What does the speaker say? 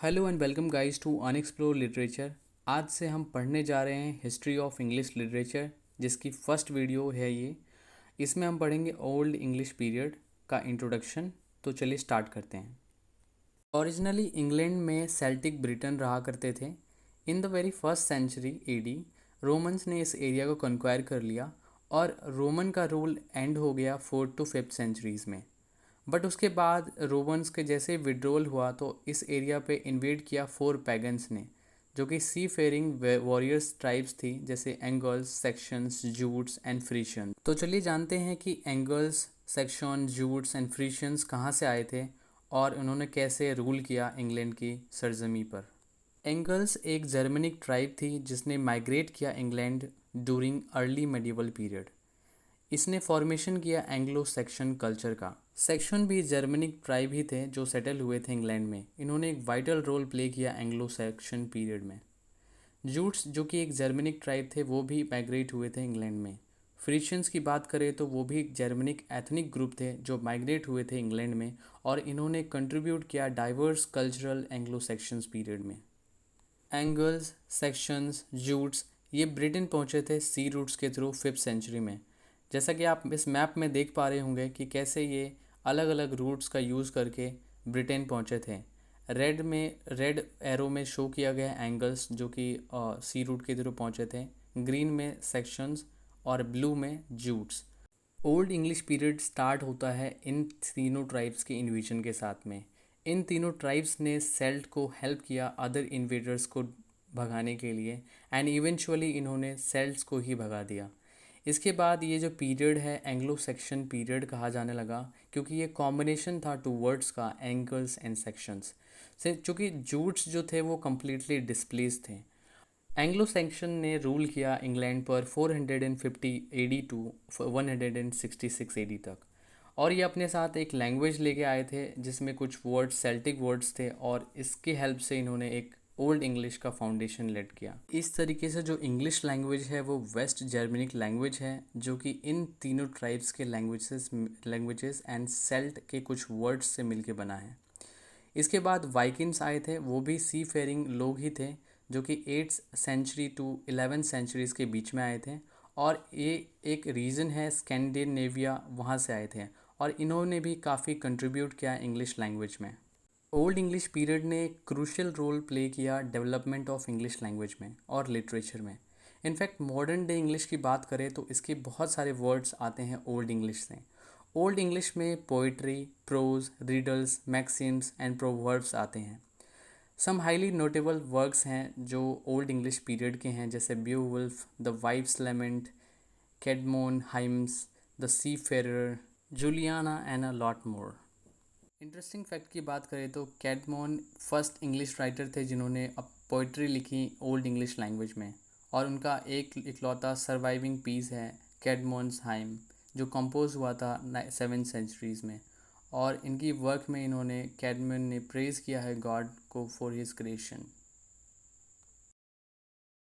Hello and welcome guys to unexplore literature. आज से हम पढ़ने जा रहे हैं हिस्ट्री ऑफ इंग्लिश लिटरेचर, जिसकी फर्स्ट वीडियो है ये। इसमें हम पढ़ेंगे ओल्ड इंग्लिश पीरियड का इंट्रोडक्शन। तो चलिए स्टार्ट करते हैं। ओरिजिनली इंग्लैंड में सेल्टिक ब्रिटेन रहा करते थे। In the very first century AD Romans ने इस एरिया को कंक्वायर कर लिया और रोमन का रूल एंड हो गया 4th to 5th सेंचुरीज़ में। बट उसके बाद रोमन्स के जैसे विड्रोल हुआ तो इस एरिया पे इन्वेड किया 4 पैगन्स ने, जो कि सी फेयरिंग वॉरियर्स ट्राइब्स थी, जैसे एंगल्स, सेक्शंस, जूट्स एंड फ्रीशियंस। तो चलिए जानते हैं कि एंगल्स, सेक्शन, जूट्स एंड फ्रीशियंस कहाँ से आए थे और उन्होंने कैसे रूल किया इंग्लैंड की सरजमी पर। एंगल्स एक जर्मनिक ट्राइब थी जिसने माइग्रेट किया England during early medieval period. इसने फॉर्मेशन किया एंग्लो सेक्शन कल्चर का। सेक्शन भी जर्मनिक ट्राइब ही थे जो सेटल हुए थे इंग्लैंड में। इन्होंने एक वाइटल रोल प्ले किया एंग्लो सेक्शन पीरियड में। जूट्स जो कि एक जर्मनिक ट्राइब थे वो भी माइग्रेट हुए थे इंग्लैंड में। फ्रीशियंस की बात करें तो वो भी एक जर्मनिक एथनिक ग्रुप थे जो माइग्रेट हुए थे इंग्लैंड में, और इन्होंने कंट्रीब्यूट किया diverse cultural Anglo sections period में। एंगल्स, सेक्शंस, जूट्स ये ब्रिटेन पहुंचे थे सी रूट्स के थ्रू 5th सेंचुरी में। जैसा कि आप इस मैप में देख पा रहे होंगे कि कैसे ये अलग अलग रूट्स का यूज़ करके ब्रिटेन पहुंचे थे। रेड एरो में शो किया गया एंगल्स जो कि सी रूट के थ्रू पहुंचे थे, ग्रीन में सेक्शंस और ब्लू में Jutes. Old English period start होता है इन तीनों ट्राइब्स के इन्वेजन के साथ में। इन तीनों ट्राइब्स ने सेल्ट को हेल्प किया अदर इन्वेडर्स को भगाने के लिए, एंड इवेंचुअली इन्होंने सेल्ट्स को ही भगा दिया। इसके बाद ये जो पीरियड है एंग्लो सेक्शन पीरियड कहा जाने लगा, क्योंकि ये कॉम्बिनेशन था टू वर्ड्स का, एंगल्स एंड सेक्शंस से। चूँकि जूट्स जो थे वो कम्प्लीटली डिस्प्लेस थे। एंग्लो सेक्शन ने रूल किया इंग्लैंड पर 450 एडी टू 166 एडी तक, और ये अपने साथ एक लैंग्वेज लेके आए थे जिसमें कुछ वर्ड्स सेल्टिक वर्ड्स थे, और इसकी हेल्प से इन्होंने एक ओल्ड इंग्लिश का फाउंडेशन लेट किया। इस तरीके से जो इंग्लिश लैंग्वेज है वो वेस्ट जर्मनिक लैंग्वेज है, जो कि इन तीनों ट्राइब्स के लैंग्वेजेस एंड सेल्ट के कुछ वर्ड्स से मिलके बना है। इसके बाद वाइकिंग्स आए थे, वो भी सी फेयरिंग लोग ही थे जो कि 8th century to 11th centuries के बीच में आए थे, और ये एक रीजन है स्कैंडिनेविया, वहाँ से आए थे, और इन्होंने भी काफ़ी कंट्रीब्यूट किया इंग्लिश लैंग्वेज में। ओल्ड इंग्लिश पीरियड ने क्रूशियल रोल प्ले किया डेवलपमेंट ऑफ इंग्लिश लैंग्वेज में और लिटरेचर में। इनफैक्ट मॉडर्न डे इंग्लिश की बात करें तो इसके बहुत सारे वर्ड्स आते हैं ओल्ड इंग्लिश से। ओल्ड इंग्लिश में poetry, prose, riddles, maxims and proverbs आते हैं। सम हाईली नोटेबल वर्क्स हैं जो ओल्ड इंग्लिश पीरियड के हैं, जैसे Beowulf, the wife's lament, Caedmon hymns, the seafarer, Juliana and a lot more. Interesting fact की बात करें तो कैडमोन फर्स्ट इंग्लिश राइटर थे जिन्होंने अब पोइट्री लिखी ओल्ड इंग्लिश लैंग्वेज में, और उनका एक इकलौता सर्वाइविंग पीस है कैडमोन्स हाइम, जो कंपोज हुआ था 7th सेंचुरीज़ में। और इनकी वर्क में इन्होंने कैडमोन ने प्रेज़ किया है गॉड को फॉर हिज क्रिएशन।